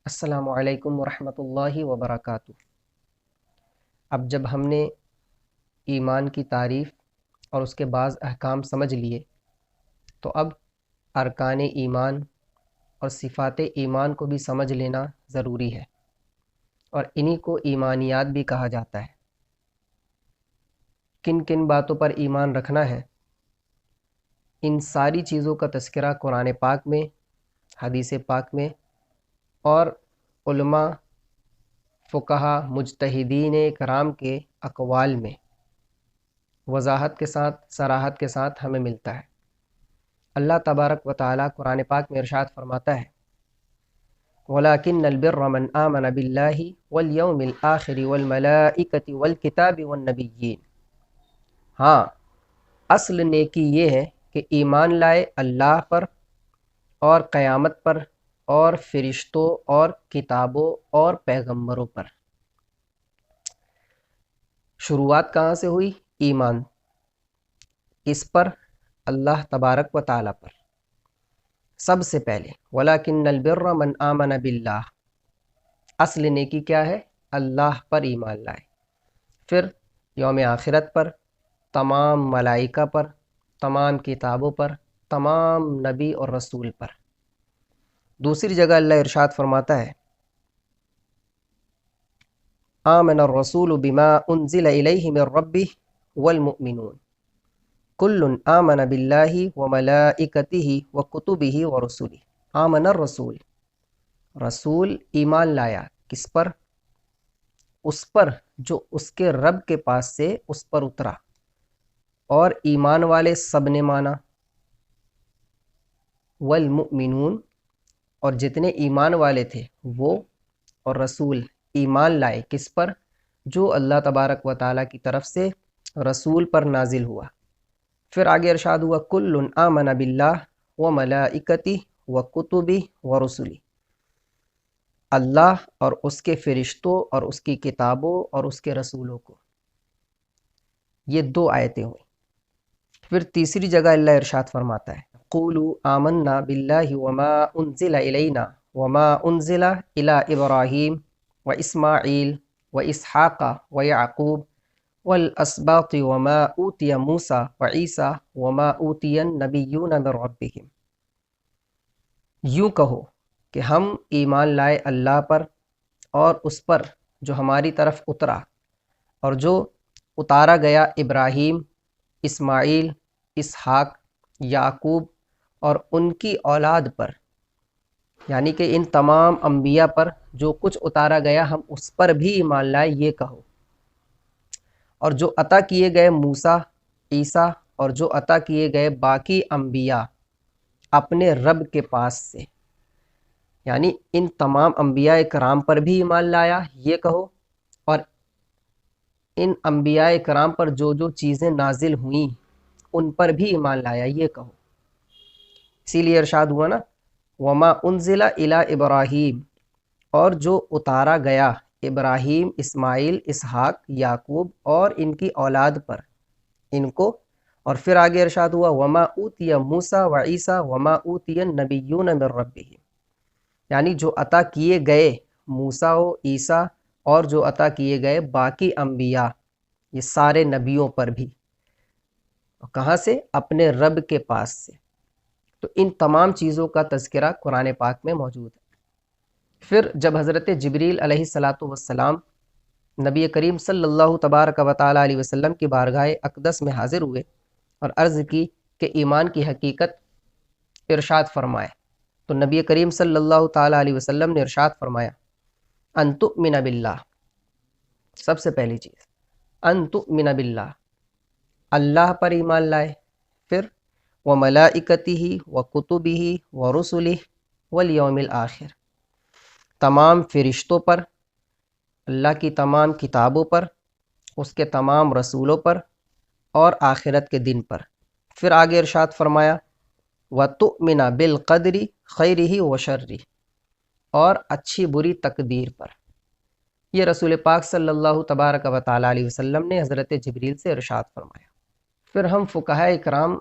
السلام علیکم ورحمۃ اللہ وبرکاتہ۔ اب جب ہم نے ایمان کی تعریف اور اس کے بعض احکام سمجھ لیے تو اب ارکان ایمان اور صفات ایمان کو بھی سمجھ لینا ضروری ہے، اور انہی کو ایمانیات بھی کہا جاتا ہے۔ کن کن باتوں پر ایمان رکھنا ہے، ان ساری چیزوں کا تذکرہ قرآن پاک میں، حدیث پاک میں اور علماء، فقہا، مجتہدین کرام کے اقوال میں وضاحت کے ساتھ، صراحت کے ساتھ ہمیں ملتا ہے۔ اللہ تبارک و تعالیٰ قرآن پاک میں ارشاد فرماتا ہے وَلَكِنَّ الْبِرَّ مَنْ آمَنَ بِاللَّهِ وَالْيَوْمِ الْآخِرِ وَالْمَلَائِكَةِ وَالْكِتَابِ وَالنَّبِيِّينَ، ہاں اصل نیکی یہ ہے کہ ایمان لائے اللہ پر اور قیامت پر اور فرشتوں اور کتابوں اور پیغمبروں پر۔ شروعات کہاں سے ہوئی؟ ایمان، اس پر اللہ تبارک و تعالیٰ پر سب سے پہلے۔ وَلَكِنَّ الْبِرَّ مَنْ آمَنَ بِاللَّهِ، اصل نیکی کیا ہے؟ اللہ پر ایمان لائے، پھر یوم آخرت پر، تمام ملائکہ پر، تمام کتابوں پر، تمام نبی اور رسول پر۔ دوسری جگہ اللہ ارشاد فرماتا ہے آمن الرسول بما انزل الیہ من ربہ والمؤمنون کل آمن باللہ وملائکتہ وکتبہ ورسلہ۔ آمن الرسول، رسول ایمان لایا، کس پر؟ اس پر جو اس کے رب کے پاس سے اس پر اترا، اور ایمان والے سب نے مانا۔ والمؤمنون، اور جتنے ایمان والے تھے وہ اور رسول ایمان لائے، کس پر؟ جو اللہ تبارک و تعالیٰ کی طرف سے رسول پر نازل ہوا۔ پھر آگے ارشاد ہوا کل آمن باللہ وملائکتہ وکتبہ ورسلہ، اللہ اور اس کے فرشتوں اور اس کی کتابوں اور اس کے رسولوں کو۔ یہ دو آیتیں ہوئیں۔ پھر تیسری جگہ اللہ ارشاد فرماتا ہے قولوا آمنا باللہ وما انزل الینا وما انزل الی ابراہیم واسماعیل واسحاق ویعقوب والاسباط وما اوتی موسیٰ وعیسیٰ وما اوتی النبیون من ربہم۔ یوں کہو کہ ہم ایمان لائے اللہ پر اور اس پر جو ہماری طرف اترا اور جو اتارا گیا ابراہیم، اسماعیل، اسحاق، یعقوب اور ان کی اولاد پر، یعنی کہ ان تمام انبیاء پر جو کچھ اتارا گیا ہم اس پر بھی ایمان لائے، یہ کہو۔ اور جو عطا کیے گئے موسیٰ، عیسیٰ اور جو عطا کیے گئے باقی انبیاء اپنے رب کے پاس سے، یعنی ان تمام انبیاء کرام پر بھی ایمان لایا، یہ کہو۔ اور ان انبیاء کرام پر جو جو چیزیں نازل ہوئیں ان پر بھی ایمان لایا، یہ کہو۔ اسی لیے ارشاد ہوا نا وما انزل الی ابراہیم، اور جو اتارا گیا ابراہیم، اسماعیل، اسحاق، یعقوب اور ان کی اولاد پر، ان کو۔ اور پھر آگے ارشاد ہوا وما اوتی موسیٰ وعیسیٰ وما اوتی النبیون من ربہم، یعنی جو عطا کیے گئے موسیٰ و عیسیٰ اور جو عطا کیے گئے باقی انبیاء، یہ سارے نبیوں پر بھی۔ کہاں سے؟ اپنے رب کے پاس سے۔ تو ان تمام چیزوں کا تذکرہ قرآن پاک میں موجود ہے۔ پھر جب حضرت جبریل علیہ السلام نبی کریم صلی اللہ تبارک و تعالیٰ علیہ وسلم کی بارگاہ اقدس میں حاضر ہوئے اور عرض کی کہ ایمان کی حقیقت ارشاد فرمائے، تو نبی کریم صلی اللہ تعالیٰ علیہ وسلم نے ارشاد فرمایا ان تؤمن باللہ، سب سے پہلی چیز ان تؤمن باللہ، اللہ پر ایمان لائے، پھر وملائکتہ وکتبہ ورسلہ والیوم الآخر، تمام فرشتوں پر، اللہ کی تمام کتابوں پر، اس کے تمام رسولوں پر اور آخرت کے دن پر۔ پھر آگے ارشاد فرمایا وَتُؤْمِنَ بِالْقَدْرِ خَيْرِهِ وَشَرِّهِ، اور اچھی بری تقدیر پر۔ یہ رسول پاک صلی اللہ تبارک و تعالیٰ علیہ وسلم نے حضرت جبریل سے ارشاد فرمایا۔ پھر ہم فقہاء اکرام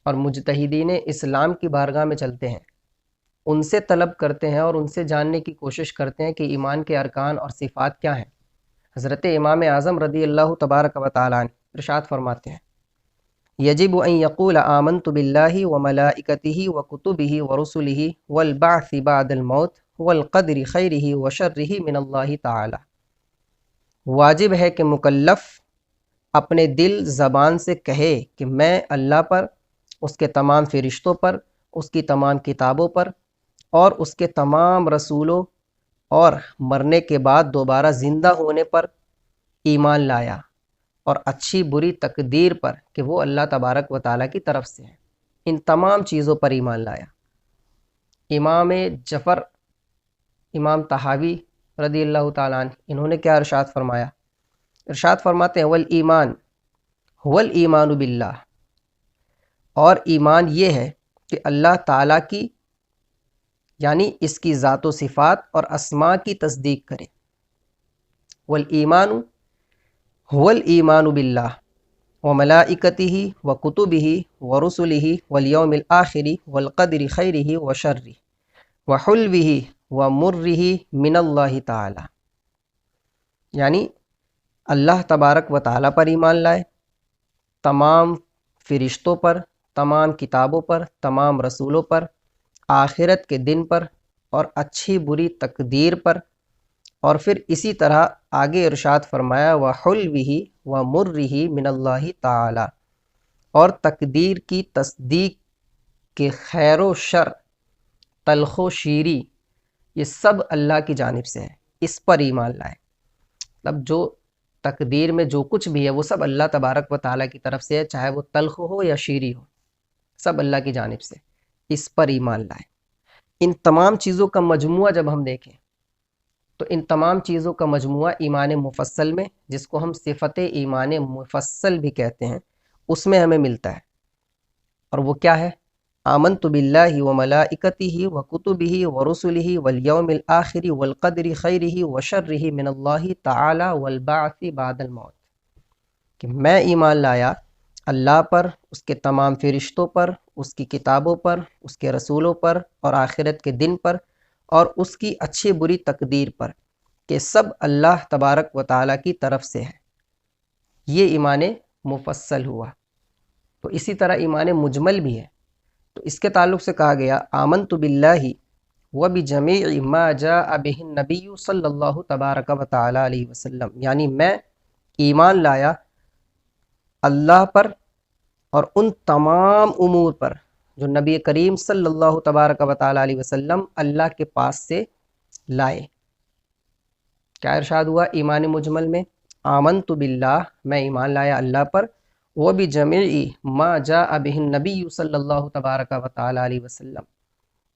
اور مجتہدین اسلام کی بارگاہ میں چلتے ہیں ان سے طلب کرتے ہیں اور ان سے جاننے کی کوشش کرتے ہیں کہ ایمان کے ارکان اور صفات کیا ہیں۔ حضرت امام اعظم رضی اللہ تبارک و تعالیٰ عنہ ارشاد فرماتے ہیں یجب ان یقول آمنت باللہ وملائکتہ وکتبہ ورسلہ والبعث بعد الموت والقدر خیرہ وشرہ من اللہ تعالی۔ واجب ہے کہ مکلف اپنے دل زبان سے کہے کہ میں اللہ پر، اس کے تمام فرشتوں پر، اس کی تمام کتابوں پر اور اس کے تمام رسولوں اور مرنے کے بعد دوبارہ زندہ ہونے پر ایمان لایا، اور اچھی بری تقدیر پر کہ وہ اللہ تبارک و تعالیٰ کی طرف سے ہے، ان تمام چیزوں پر ایمان لایا۔ امام جعفر امام طحاوی رضی اللہ تعالیٰ عنہ انہوں نے کیا ارشاد فرمایا؟ ارشاد فرماتے ہیں والایمان هو الایمان باللہ، اور ایمان یہ ہے کہ اللہ تعالیٰ کی یعنی اس کی ذات و صفات اور اسماء کی تصدیق کرے۔ والایمان هو الایمان باللہ وملائکتہ وکتبہ ورسلہ والیوم الآخر والقدر خیرہ وشرہ وحلوہ ومرہ من اللہ تعالی، یعنی اللہ تبارک و تعالیٰ پر ایمان لائے، تمام فرشتوں پر، تمام کتابوں پر، تمام رسولوں پر، آخرت کے دن پر اور اچھی بری تقدیر پر، اور پھر اسی طرح آگے ارشاد فرمایا وحلوہ ومرہ من اللہ تعالی، اور تقدیر کی تصدیق کے خیر و شر، تلخ و شیری، یہ سب اللہ کی جانب سے ہے، اس پر ایمان لائے۔ مطلب جو تقدیر میں جو کچھ بھی ہے وہ سب اللہ تبارک و تعالیٰ کی طرف سے ہے، چاہے وہ تلخ ہو یا شیری ہو، سب اللہ کی جانب سے، اس پر ایمان لائے۔ ان تمام چیزوں کا مجموعہ جب ہم دیکھیں تو ان تمام چیزوں کا مجموعہ ایمان مفصل میں، جس کو ہم صفت ایمان مفصل بھی کہتے ہیں، اس میں ہمیں ملتا ہے، اور وہ کیا ہے؟ آمنت باللہ وملائکتہ وکتبہ ورسلہ والیوم الآخر والقدر خیرہ وشرہ من اللہ تعالی والبعث بعد الموت، کہ میں ایمان لایا اللہ پر، اس کے تمام فرشتوں پر، اس کی کتابوں پر، اس کے رسولوں پر اور آخرت کے دن پر، اور اس کی اچھی بری تقدیر پر کہ سب اللہ تبارک و تعالیٰ کی طرف سے ہے۔ یہ ایمان مفصل ہوا۔ تو اسی طرح ایمان مجمل بھی ہے، تو اس کے تعلق سے کہا گیا آمنت باللہ وبجمیع ما جاء بہ النبی صلی اللہ تبارک و تعالی علیہ وسلم، یعنی میں ایمان لایا اللہ پر اور ان تمام امور پر جو نبی کریم صلی اللہ تبارک و تعالی علیہ وسلم اللہ کے پاس سے لائے۔ کیا ارشاد ہوا ایمان مجمل میں؟ آمنت باللہ، میں ایمان لایا اللہ پر، وبجمیع ما جاء بہ النبی صلی اللہ تبارک و تعالی علیہ وسلم،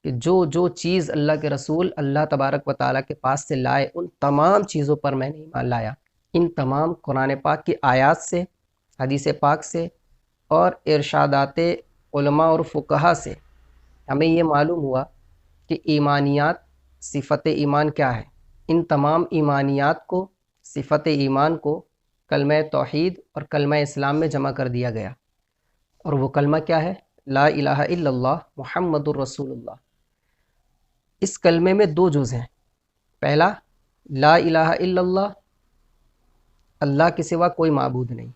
کہ جو چیز اللہ کے رسول اللہ تبارک و تعالیٰ کے پاس سے لائے ان تمام چیزوں پر میں نے ایمان لایا۔ ان تمام قرآن پاک کی آیات سے، حدیث پاک سے اور ارشادات علماء اور فقہا سے ہمیں یہ معلوم ہوا کہ ایمانیات، صفت ایمان کیا ہے۔ ان تمام ایمانیات کو، صفت ایمان کو کلمہ توحید اور کلمہ اسلام میں جمع کر دیا گیا، اور وہ کلمہ کیا ہے؟ لا الہ الا اللہ محمد الرسول اللہ۔ اس کلمے میں دو جز ہیں، پہلا لا الہ الا اللہ، اللہ کے سوا کوئی معبود نہیں،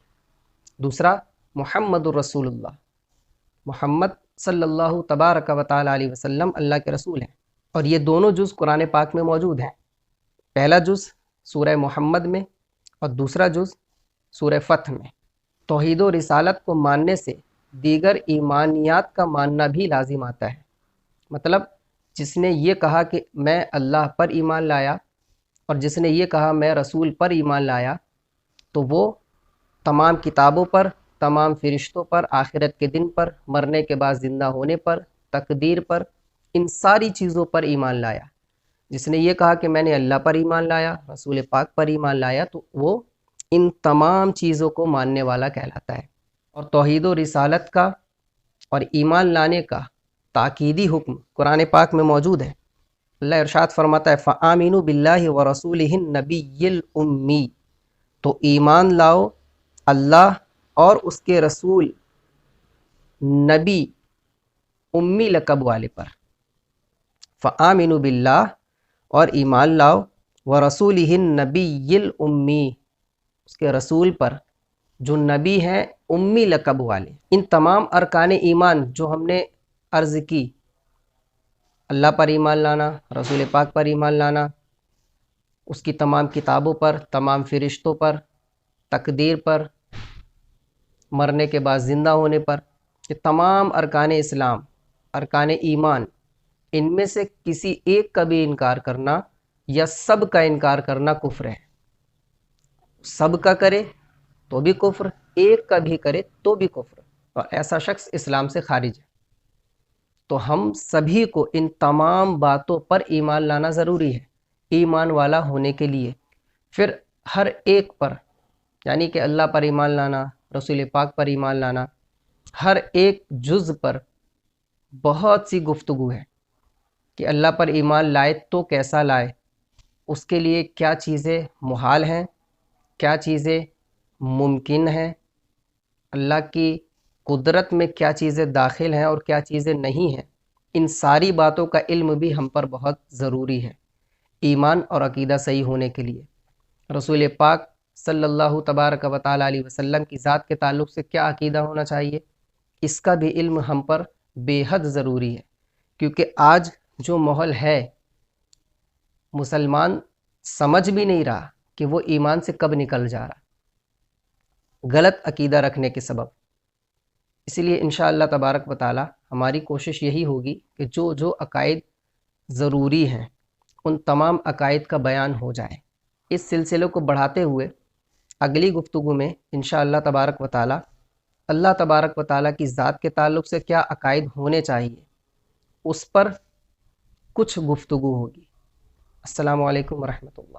دوسرا محمد الرسول اللہ، محمد صلی اللہ تبارک و تعالی علیہ وسلم اللہ کے رسول ہیں، اور یہ دونوں جز قرآن پاک میں موجود ہیں۔ پہلا جز سورہ محمد میں اور دوسرا جز سورہ فتح میں۔ توحید و رسالت کو ماننے سے دیگر ایمانیات کا ماننا بھی لازم آتا ہے، مطلب جس نے یہ کہا کہ میں اللہ پر ایمان لایا اور جس نے یہ کہا میں رسول پر ایمان لایا، تو وہ تمام کتابوں پر، تمام فرشتوں پر، آخرت کے دن پر، مرنے کے بعد زندہ ہونے پر، تقدیر پر، ان ساری چیزوں پر ایمان لایا۔ جس نے یہ کہا کہ میں نے اللہ پر ایمان لایا، رسول پاک پر ایمان لایا، تو وہ ان تمام چیزوں کو ماننے والا کہلاتا ہے۔ اور توحید و رسالت کا اور ایمان لانے کا تاکیدی حکم قرآن پاک میں موجود ہے۔ اللہ ارشاد فرماتا ہے فآمنوا باللہ ورسولہ النبی الأمی، تو ایمان لاؤ اللہ اور اس کے رسول نبی امی لقب والے پر۔ فآمنوا باللہ، اور ایمان لاؤ، ورسولہ النبی الامی، اس کے رسول پر جو نبی ہیں امی لقب والے۔ ان تمام ارکان ایمان جو ہم نے عرض کی، اللہ پر ایمان لانا، رسول پاک پر ایمان لانا، اس کی تمام کتابوں پر، تمام فرشتوں پر، تقدیر پر، مرنے کے بعد زندہ ہونے پر، یہ تمام ارکان اسلام، ارکان ایمان، ان میں سے کسی ایک کا بھی انکار کرنا یا سب کا انکار کرنا کفر ہے۔ سب کا کرے تو بھی کفر، ایک کا بھی کرے تو بھی کفر، اور ایسا شخص اسلام سے خارج ہے۔ تو ہم سبھی کو ان تمام باتوں پر ایمان لانا ضروری ہے ایمان والا ہونے کے لیے۔ پھر ہر ایک پر، یعنی کہ اللہ پر ایمان لانا، رسول پاک پر ایمان لانا، ہر ایک جز پر بہت سی گفتگو ہے کہ اللہ پر ایمان لائے تو کیسا لائے، اس کے لیے کیا چیزیں محال ہیں، کیا چیزیں ممکن ہیں، اللہ کی قدرت میں کیا چیزیں داخل ہیں اور کیا چیزیں نہیں ہیں۔ ان ساری باتوں کا علم بھی ہم پر بہت ضروری ہے ایمان اور عقیدہ صحیح ہونے کے لیے۔ رسول پاک صلی اللہ تبارک و تعالیٰ علیہ وسلم کی ذات کے تعلق سے کیا عقیدہ ہونا چاہیے، اس کا بھی علم ہم پر بے حد ضروری ہے، کیونکہ آج جو ماحول ہے، مسلمان سمجھ بھی نہیں رہا کہ وہ ایمان سے کب نکل جا رہا، غلط عقیدہ رکھنے کے سبب۔ اسی لیے انشاءاللہ تبارک و تعالی ہماری کوشش یہی ہوگی کہ جو عقائد ضروری ہیں ان تمام عقائد کا بیان ہو جائے۔ اس سلسلے کو بڑھاتے ہوئے اگلی گفتگو میں انشاءاللہ تبارک و تعالی اللہ تبارک و تعالی کی ذات کے تعلق سے کیا عقائد ہونے چاہیے، اس پر کچھ گفتگو ہوگی۔ السلام علیکم ورحمۃ اللہ۔